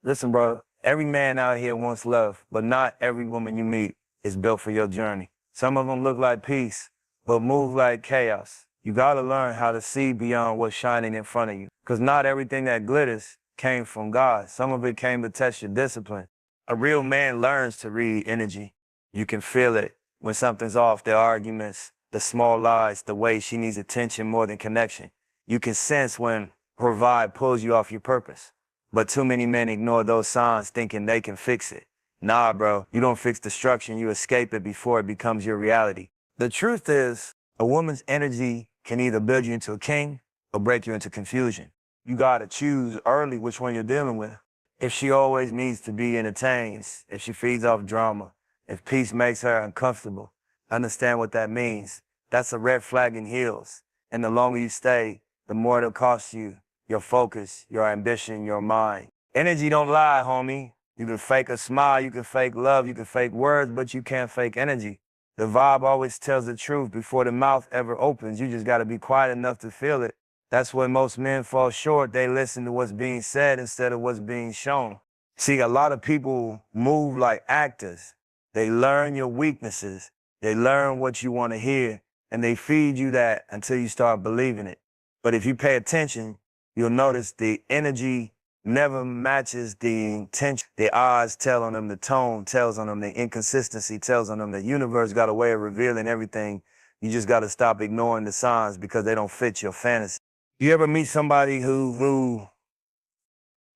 Listen, bro, every man out here wants love, but not every woman you meet is built for your journey. Some of them look like peace, but move like chaos. You gotta learn how to see beyond what's shining in front of you, because not everything that glitters came from God. Some of it came to test your discipline. A real man learns to read energy. You can feel it when something's off, their arguments, the small lies, the way she needs attention more than connection. You can sense when her vibe pulls you off your purpose. But too many men ignore those signs thinking they can fix it. Nah, bro, you don't fix destruction, you escape it before it becomes your reality. The truth is, a woman's energy can either build you into a king or break you into confusion. You gotta choose early which one you're dealing with. If she always needs to be entertained, if she feeds off drama, if peace makes her uncomfortable, understand what that means. That's a red flag in heels. And the longer you stay, the more it'll cost you. Your focus, your ambition, your mind. Energy don't lie, homie. You can fake a smile, you can fake love, you can fake words, but you can't fake energy. The vibe always tells the truth before the mouth ever opens. You just gotta be quiet enough to feel it. That's when most men fall short. They listen to what's being said instead of what's being shown. See, a lot of people move like actors. They learn your weaknesses. They learn what you want to hear, and they feed you that until you start believing it. But if you pay attention, you'll notice the energy never matches the intention. The odds tell on them, the tone tells on them, the inconsistency tells on them. The universe got a way of revealing everything. You just got to stop ignoring the signs because they don't fit your fantasy. You ever meet somebody who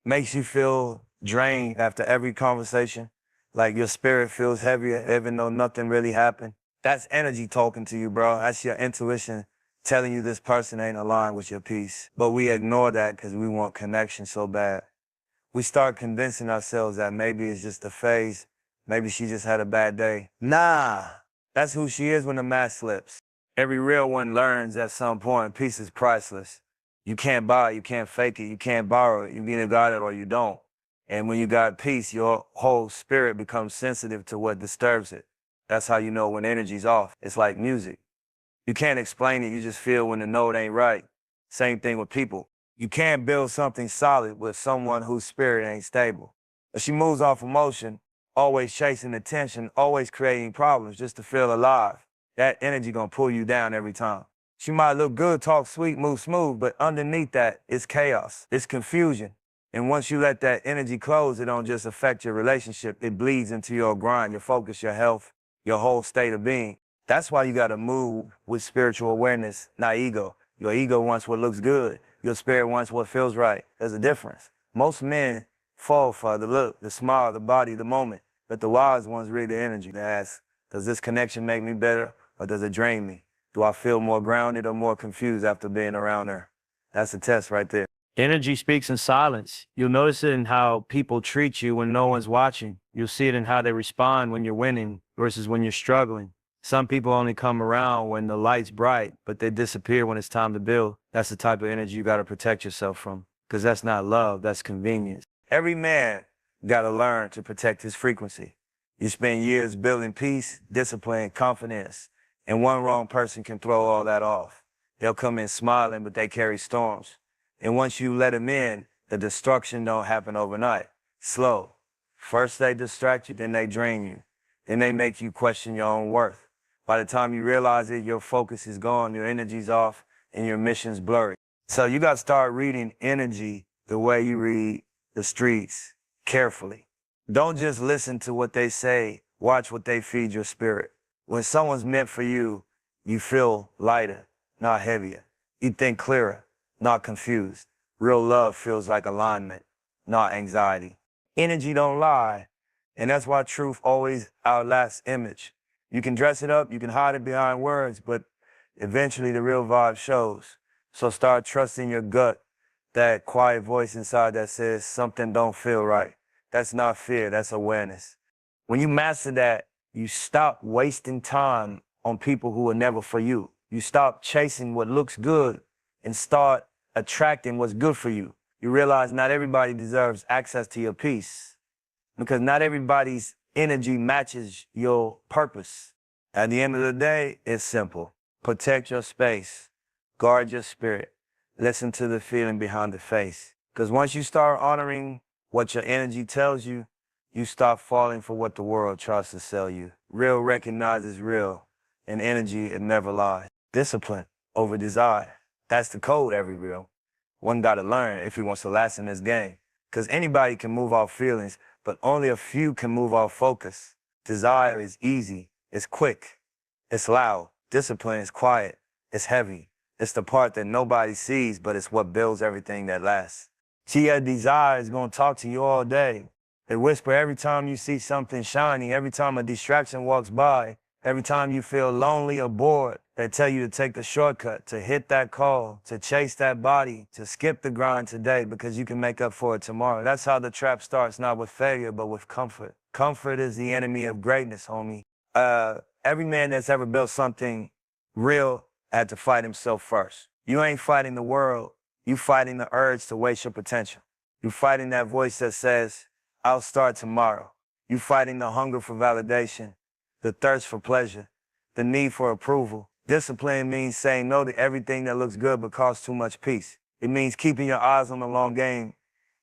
makes you feel drained after every conversation? Like your spirit feels heavier even though nothing really happened? That's energy talking to you, bro. That's your intuition telling you this person ain't aligned with your peace. But we ignore that because we want connection so bad. We start convincing ourselves that maybe it's just a phase. Maybe she just had a bad day. Nah, that's who she is when the mask slips. Every real one learns at some point peace is priceless. You can't buy it, you can't fake it, you can't borrow it. You either got it or you don't. And when you got peace, your whole spirit becomes sensitive to what disturbs it. That's how you know when energy's off. It's like music. You can't explain it, you just feel when the note ain't right. Same thing with people. You can't build something solid with someone whose spirit ain't stable. If she moves off emotion, always chasing attention, always creating problems just to feel alive, that energy gonna pull you down every time. She might look good, talk sweet, move smooth, but underneath that, it's chaos, it's confusion. And once you let that energy close, it don't just affect your relationship, it bleeds into your grind, your focus, your health, your whole state of being. That's why you gotta move with spiritual awareness, not ego. Your ego wants what looks good. Your spirit wants what feels right. There's a difference. Most men fall for the look, the smile, the body, the moment. But the wise ones read the energy. They ask, does this connection make me better or does it drain me? Do I feel more grounded or more confused after being around her? That's the test right there. Energy speaks in silence. You'll notice it in how people treat you when no one's watching. You'll see it in how they respond when you're winning versus when you're struggling. Some people only come around when the light's bright, but they disappear when it's time to build. That's the type of energy you got to protect yourself from, because that's not love, that's convenience. Every man got to learn to protect his frequency. You spend years building peace, discipline, confidence, and one wrong person can throw all that off. They'll come in smiling, but they carry storms. And once you let them in, the destruction don't happen overnight. Slow. First they distract you, then they drain you. Then they make you question your own worth. By the time you realize it, your focus is gone, your energy's off, and your mission's blurry. So you got to start reading energy the way you read the streets, carefully. Don't just listen to what they say, watch what they feed your spirit. When someone's meant for you, you feel lighter, not heavier. You think clearer, not confused. Real love feels like alignment, not anxiety. Energy don't lie, and that's why truth always outlasts image. You can dress it up, you can hide it behind words, but eventually the real vibe shows. So start trusting your gut, that quiet voice inside that says something don't feel right. That's not fear, that's awareness. When you master that, you stop wasting time on people who are never for you. You stop chasing what looks good and start attracting what's good for you. You realize not everybody deserves access to your peace because not everybody's energy matches your purpose. At the end of the day, it's simple. Protect your space. Guard your spirit. Listen to the feeling behind the face. Because once you start honoring what your energy tells you, you stop falling for what the world tries to sell you. Real recognizes real, and energy, it never lies. Discipline over desire. That's the code, every real. One gotta learn if he wants to last in this game. Because anybody can move off feelings, but only a few can move off focus. Desire is easy, it's quick, it's loud. Discipline is quiet, it's heavy. It's the part that nobody sees, but it's what builds everything that lasts. Your desire is gonna talk to you all day. They whisper every time you see something shiny, every time a distraction walks by, every time you feel lonely or bored. They tell you to take the shortcut, to hit that call, to chase that body, to skip the grind today because you can make up for it tomorrow. That's how the trap starts, not with failure, but with comfort. Comfort is the enemy of greatness, homie. Every man that's ever built something real had to fight himself first. You ain't fighting the world. You fighting the urge to waste your potential. You fighting that voice that says, I'll start tomorrow. You fighting the hunger for validation, the thirst for pleasure, the need for approval. Discipline means saying no to everything that looks good but costs too much peace. It means keeping your eyes on the long game,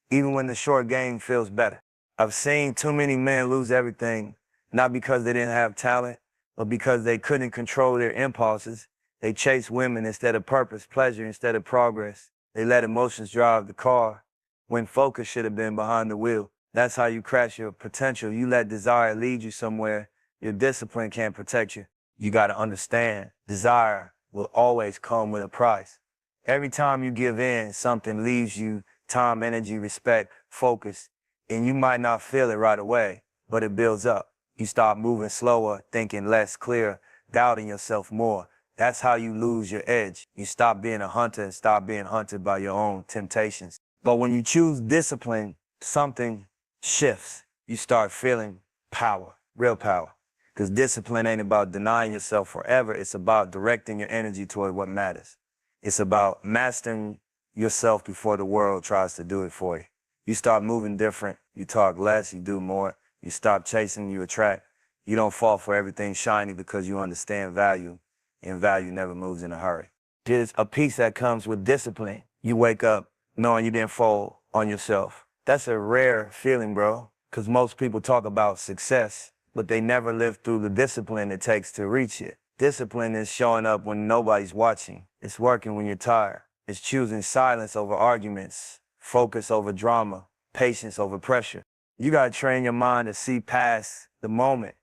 even when the short game feels better. I've seen too many men lose everything, not because they didn't have talent, but because they couldn't control their impulses. They chased women instead of purpose, pleasure instead of progress. They let emotions drive the car when focus should have been behind the wheel. That's how you crash your potential. You let desire lead you somewhere. Your discipline can't protect you. You got to understand, desire will always come with a price. Every time you give in, something leaves you time, energy, respect, focus, and you might not feel it right away, but it builds up. You start moving slower, thinking less clear, doubting yourself more. That's how you lose your edge. You stop being a hunter and stop being hunted by your own temptations. But when you choose discipline, something shifts. You start feeling power, real power. Because discipline ain't about denying yourself forever. It's about directing your energy toward what matters. It's about mastering yourself before the world tries to do it for you. You start moving different. You talk less, you do more. You stop chasing, you attract. You don't fall for everything shiny because you understand value, and value never moves in a hurry. There's a peace that comes with discipline. You wake up knowing you didn't fall on yourself. That's a rare feeling, bro, because most people talk about success, but they never live through the discipline it takes to reach it. Discipline is showing up when nobody's watching. It's working when you're tired. It's choosing silence over arguments, focus over drama, patience over pressure. You gotta train your mind to see past the moment,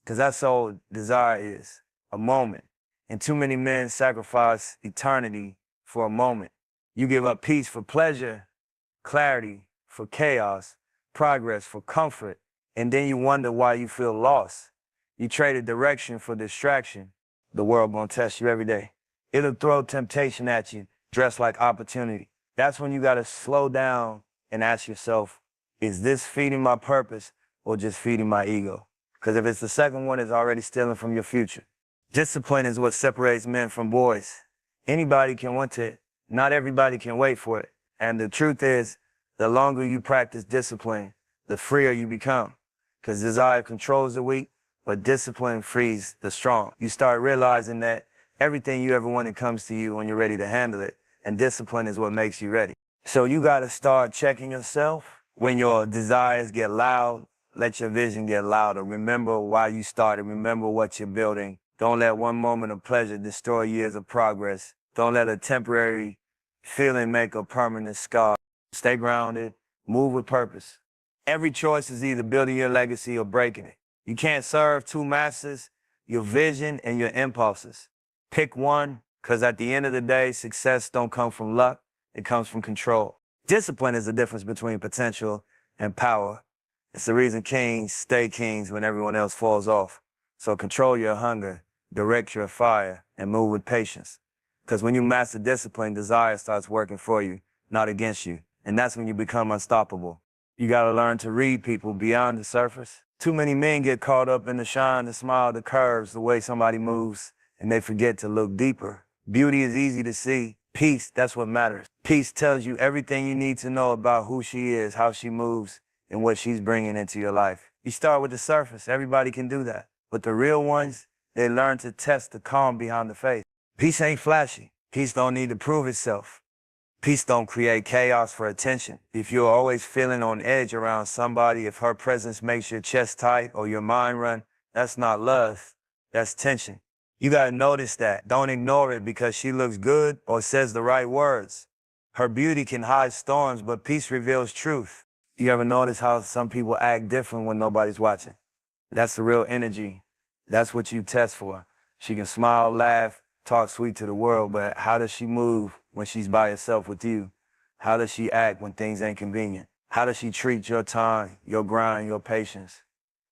because that's all desire is, a moment. And too many men sacrifice eternity for a moment. You give up peace for pleasure, clarity for chaos, progress for comfort, and then you wonder why you feel lost. You traded direction for distraction. The world gonna test you every day. It'll throw temptation at you, dressed like opportunity. That's when you gotta slow down and ask yourself, is this feeding my purpose or just feeding my ego? Because if it's the second one, it's already stealing from your future. Discipline is what separates men from boys. Anybody can want it. Not everybody can wait for it. And the truth is, the longer you practice discipline, the freer you become. Because desire controls the weak, but discipline frees the strong. You start realizing that everything you ever wanted comes to you when you're ready to handle it, and discipline is what makes you ready. So you got to start checking yourself. When your desires get loud, let your vision get louder. Remember why you started. Remember what you're building. Don't let one moment of pleasure destroy years of progress. Don't let a temporary feeling make a permanent scar. Stay grounded, move with purpose. Every choice is either building your legacy or breaking it. You can't serve two masters, your vision and your impulses. Pick one, because at the end of the day, success don't come from luck, it comes from control. Discipline is the difference between potential and power. It's the reason kings stay kings when everyone else falls off. So control your hunger, direct your fire, and move with patience. Because when you master discipline, desire starts working for you, not against you. And that's when you become unstoppable. You gotta learn to read people beyond the surface. Too many men get caught up in the shine, the smile, the curves, the way somebody moves, and they forget to look deeper. Beauty is easy to see. Peace, that's what matters. Peace tells you everything you need to know about who she is, how she moves, and what she's bringing into your life. You start with the surface. Everybody can do that. But the real ones, they learn to test the calm behind the face. Peace ain't flashy. Peace don't need to prove itself. Peace don't create chaos for attention. If you're always feeling on edge around somebody, if her presence makes your chest tight or your mind run, that's not love, that's tension. You gotta notice that. Don't ignore it because she looks good or says the right words. Her beauty can hide storms, but peace reveals truth. You ever notice how some people act different when nobody's watching? That's the real energy. That's what you test for. She can smile, laugh, talk sweet to the world, but how does she move when she's by herself with you? How does she act when things ain't convenient? How does she treat your time, your grind, your patience?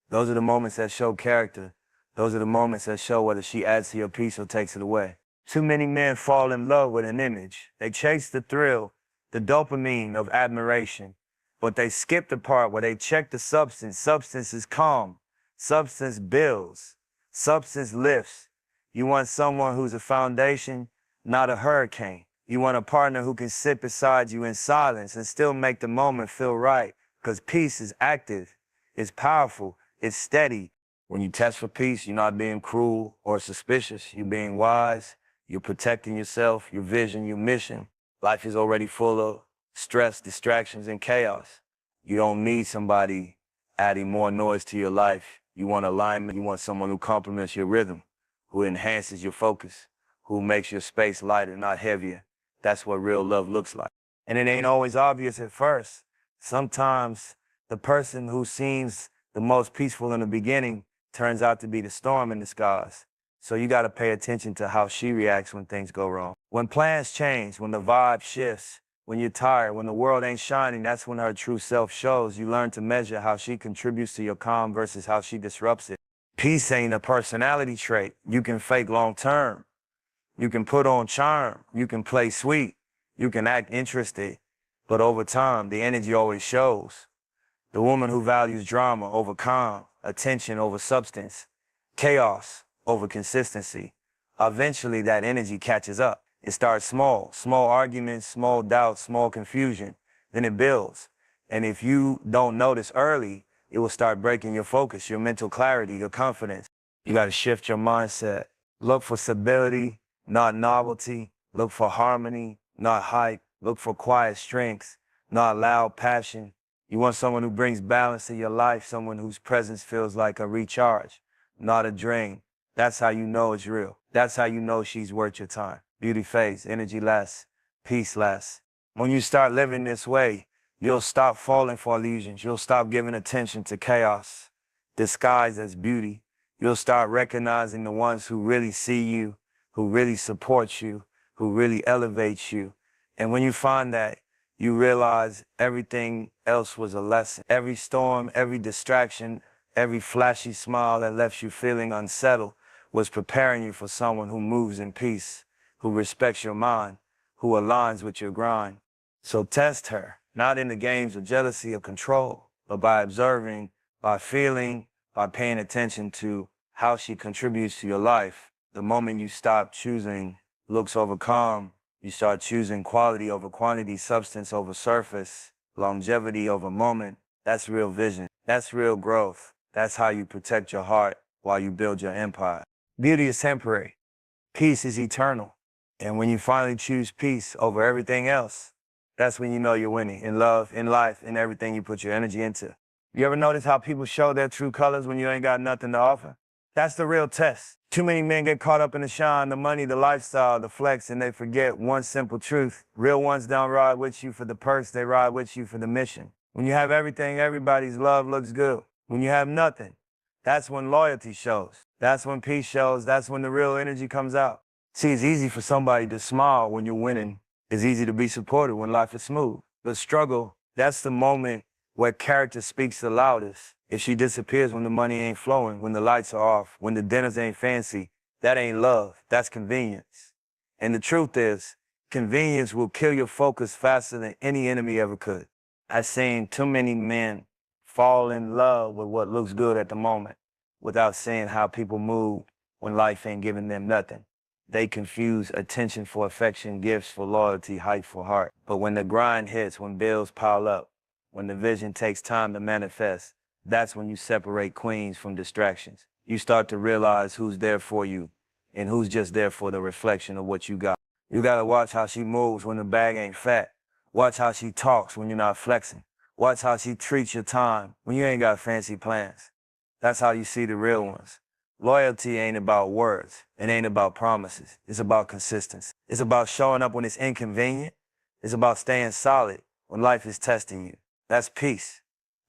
Those are the moments that show character. Those are the moments that show whether she adds to your peace or takes it away. Too many men fall in love with an image. They chase the thrill, the dopamine of admiration, but they skip the part where they check the substance. Substance is calm. Substance builds. Substance lifts. You want someone who's a foundation, not a hurricane. You want a partner who can sit beside you in silence and still make the moment feel right, because peace is active, it's powerful, it's steady. When you test for peace, you're not being cruel or suspicious. You're being wise. You're protecting yourself, your vision, your mission. Life is already full of stress, distractions, and chaos. You don't need somebody adding more noise to your life. You want alignment. You want someone who complements your rhythm, who enhances your focus, who makes your space lighter, not heavier. That's what real love looks like. And it ain't always obvious at first. Sometimes the person who seems the most peaceful in the beginning turns out to be the storm in disguise. So you gotta pay attention to how she reacts when things go wrong. When plans change, when the vibe shifts, when you're tired, when the world ain't shining, that's when her true self shows. You learn to measure how she contributes to your calm versus how she disrupts it. Peace ain't a personality trait you can fake long term. You can put on charm, you can play sweet, you can act interested, but over time, the energy always shows. The woman who values drama over calm, attention over substance, chaos over consistency, eventually that energy catches up. It starts small, small arguments, small doubts, small confusion, then it builds. And if you don't notice early, it will start breaking your focus, your mental clarity, your confidence. You gotta shift your mindset. Look for stability, not novelty. Look for harmony, not hype. Look for quiet strength, not loud passion. You want someone who brings balance to your life, someone whose presence feels like a recharge, not a drain. That's how you know it's real. That's how you know she's worth your time. Beauty fades, energy lasts, peace lasts. When you start living this way, you'll stop falling for illusions. You'll stop giving attention to chaos disguised as beauty. You'll start recognizing the ones who really see you, who really support you, who really elevate you. And when you find that, you realize everything else was a lesson. Every storm, every distraction, every flashy smile that left you feeling unsettled was preparing you for someone who moves in peace, who respects your mind, who aligns with your grind. So test her, not in the games of jealousy or control, but by observing, by feeling, by paying attention to how she contributes to your life. The moment you stop choosing looks over calm, you start choosing quality over quantity, substance over surface, longevity over moment. That's real vision. That's real growth. That's how you protect your heart while you build your empire. Beauty is temporary. Peace is eternal. And when you finally choose peace over everything else, that's when you know you're winning in love, in life, in everything you put your energy into. You ever notice how people show their true colors when you ain't got nothing to offer? That's the real test. Too many men get caught up in the shine, the money, the lifestyle, the flex, and they forget one simple truth. Real ones don't ride with you for the perks, they ride with you for the mission. When you have everything, everybody's love looks good. When you have nothing, that's when loyalty shows. That's when peace shows. That's when the real energy comes out. See, it's easy for somebody to smile when you're winning. It's easy to be supported when life is smooth. The struggle, that's the moment where character speaks the loudest. If she disappears when the money ain't flowing, when the lights are off, when the dinners ain't fancy, that ain't love, that's convenience. And the truth is, convenience will kill your focus faster than any enemy ever could. I've seen too many men fall in love with what looks good at the moment without seeing how people move when life ain't giving them nothing. They confuse attention for affection, gifts for loyalty, hype for heart. But when the grind hits, when bills pile up, when the vision takes time to manifest, that's when you separate queens from distractions. You start to realize who's there for you and who's just there for the reflection of what you got. You gotta watch how she moves when the bag ain't fat. Watch how she talks when you're not flexing. Watch how she treats your time when you ain't got fancy plans. That's how you see the real ones. Loyalty ain't about words. It ain't about promises. It's about consistency. It's about showing up when it's inconvenient. It's about staying solid when life is testing you. That's peace.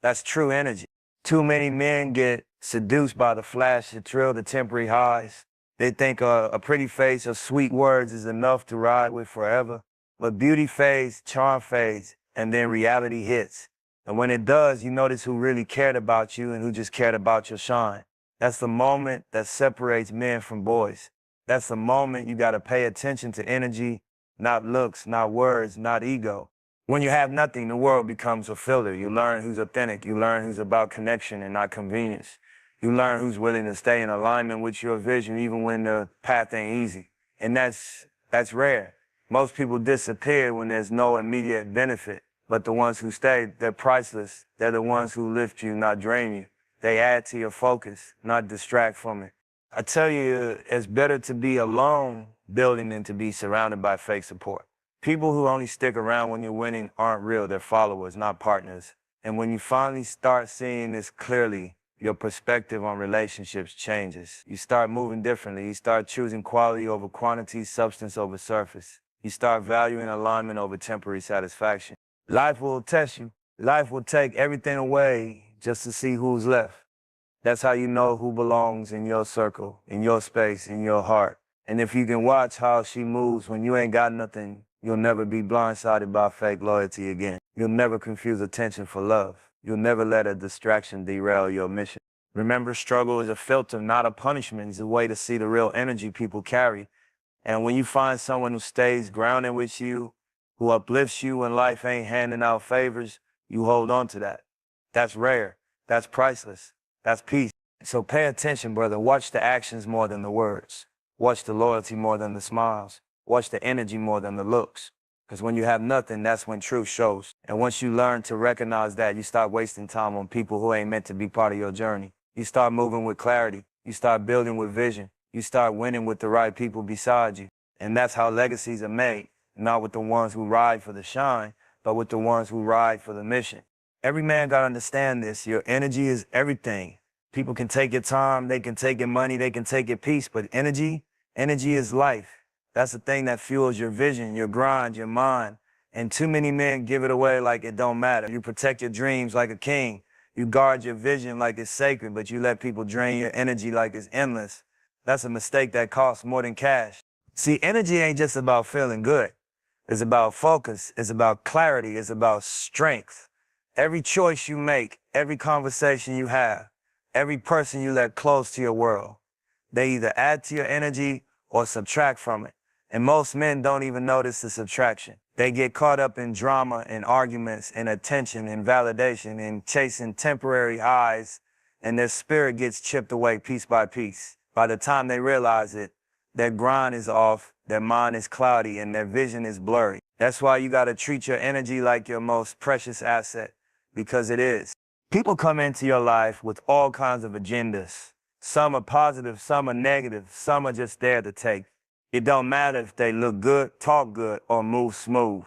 That's true energy. Too many men get seduced by the flash, the thrill, the temporary highs. They think a pretty face or sweet words is enough to ride with forever. But beauty fades, charm fades, and then reality hits. And when it does, you notice who really cared about you and who just cared about your shine. That's the moment that separates men from boys. That's the moment you gotta pay attention to energy, not looks, not words, not ego. When you have nothing, the world becomes a filter. You learn who's authentic. You learn who's about connection and not convenience. You learn who's willing to stay in alignment with your vision even when the path ain't easy. And that's rare. Most people disappear when there's no immediate benefit. But the ones who stay, they're priceless. They're the ones who lift you, not drain you. They add to your focus, not distract from it. I tell you, it's better to be alone building than to be surrounded by fake support. People who only stick around when you're winning aren't real. They're followers, not partners. And when you finally start seeing this clearly, your perspective on relationships changes. You start moving differently. You start choosing quality over quantity, substance over surface. You start valuing alignment over temporary satisfaction. Life will test you. Life will take everything away just to see who's left. That's how you know who belongs in your circle, in your space, in your heart. And if you can watch how she moves when you ain't got nothing, you'll never be blindsided by fake loyalty again. You'll never confuse attention for love. You'll never let a distraction derail your mission. Remember, struggle is a filter, not a punishment. It's a way to see the real energy people carry. And when you find someone who stays grounded with you, who uplifts you when life ain't handing out favors, you hold on to that. That's rare. That's priceless. That's peace. So pay attention, brother. Watch the actions more than the words. Watch the loyalty more than the smiles. Watch the energy more than the looks. Because when you have nothing, that's when truth shows. And once you learn to recognize that, you stop wasting time on people who ain't meant to be part of your journey. You start moving with clarity. You start building with vision. You start winning with the right people beside you. And that's how legacies are made. Not with the ones who ride for the shine, but with the ones who ride for the mission. Every man got to understand this. Your energy is everything. People can take your time, they can take your money, they can take your peace, but energy is life. That's the thing that fuels your vision, your grind, your mind. And too many men give it away like it don't matter. You protect your dreams like a king. You guard your vision like it's sacred, but you let people drain your energy like it's endless. That's a mistake that costs more than cash. See, energy ain't just about feeling good. It's about focus. It's about clarity. It's about strength. Every choice you make, every conversation you have, every person you let close to your world, they either add to your energy or subtract from it. And most men don't even notice the subtraction. They get caught up in drama and arguments and attention and validation and chasing temporary highs, and their spirit gets chipped away piece by piece. By the time they realize it, their grind is off, their mind is cloudy, and their vision is blurry. That's why you gotta treat your energy like your most precious asset, because it is. People come into your life with all kinds of agendas. Some are positive, some are negative, some are just there to take. It don't matter if they look good, talk good, or move smooth.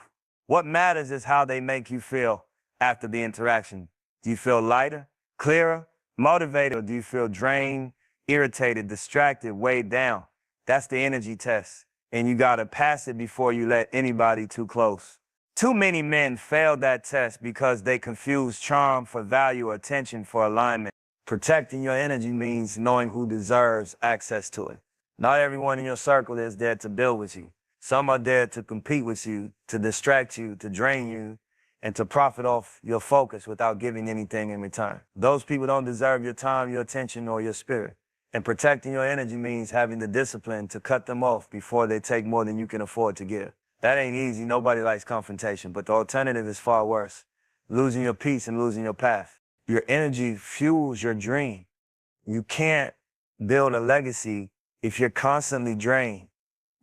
What matters is how they make you feel after the interaction. Do you feel lighter, clearer, motivated, or do you feel drained, irritated, distracted, weighed down? That's the energy test, and you gotta pass it before you let anybody too close. Too many men fail that test because they confuse charm for value or attention for alignment. Protecting your energy means knowing who deserves access to it. Not everyone in your circle is there to build with you. Some are there to compete with you, to distract you, to drain you, and to profit off your focus without giving anything in return. Those people don't deserve your time, your attention, or your spirit. And protecting your energy means having the discipline to cut them off before they take more than you can afford to give. That ain't easy. Nobody likes confrontation, but the alternative is far worse. Losing your peace and losing your path. Your energy fuels your dream. You can't build a legacy if you're constantly drained.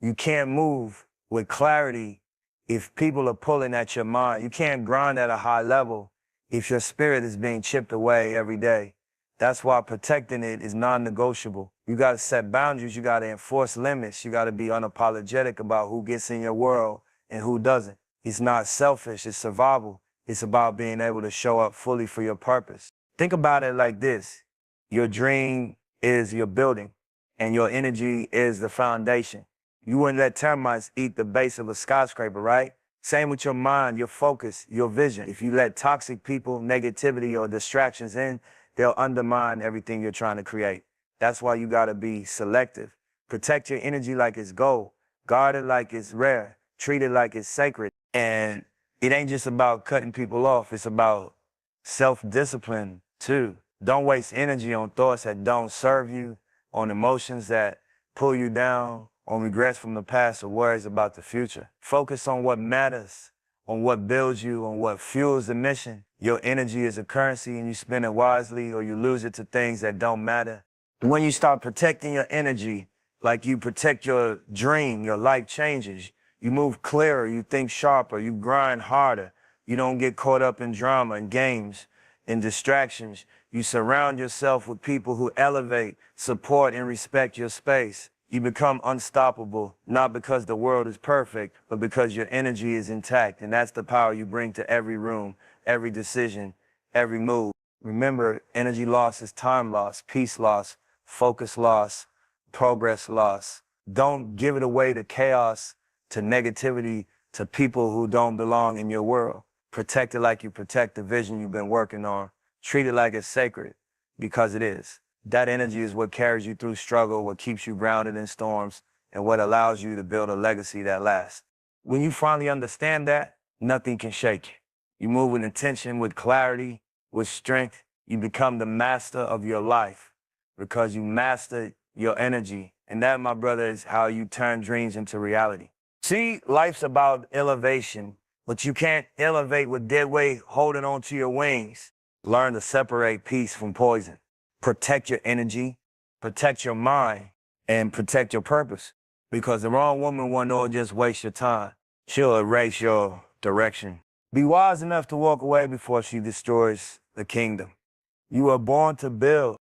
You can't move with clarity if people are pulling at your mind. You can't grind at a high level if your spirit is being chipped away every day. That's why protecting it is non-negotiable. You got to set boundaries. You got to enforce limits. You got to be unapologetic about who gets in your world and who doesn't. It's not selfish. It's survival. It's about being able to show up fully for your purpose. Think about it like this. Your dream is your building, and your energy is the foundation. You wouldn't let termites eat the base of a skyscraper, right? Same with your mind, your focus, your vision. If you let toxic people, negativity, or distractions in, they'll undermine everything you're trying to create. That's why you gotta be selective. Protect your energy like it's gold. Guard it like it's rare. Treat it like it's sacred. And it ain't just about cutting people off. It's about self-discipline too. Don't waste energy on thoughts that don't serve you, on emotions that pull you down, on regrets from the past or worries about the future. Focus on what matters, on what builds you, on what fuels the mission. Your energy is a currency and you spend it wisely or you lose it to things that don't matter. When you start protecting your energy, like you protect your dream, your life changes. You move clearer, you think sharper, you grind harder. You don't get caught up in drama and games and distractions. You surround yourself with people who elevate, support, and respect your space. You become unstoppable, not because the world is perfect, but because your energy is intact. And that's the power you bring to every room, every decision, every move. Remember, energy loss is time loss, peace loss, focus loss, progress loss. Don't give it away to chaos, to negativity, to people who don't belong in your world. Protect it like you protect the vision you've been working on. Treat it like it's sacred, because it is. That energy is what carries you through struggle, what keeps you grounded in storms, and what allows you to build a legacy that lasts. When you finally understand that, nothing can shake you. You move with intention, with clarity, with strength. You become the master of your life because you mastered your energy. And that, my brother, is how you turn dreams into reality. See, life's about elevation, but you can't elevate with dead weight holding on to your wings. Learn to separate peace from poison. Protect your energy, protect your mind, and protect your purpose. Because the wrong woman won't just waste your time. She'll erase your direction. Be wise enough to walk away before she destroys the kingdom. You are born to build.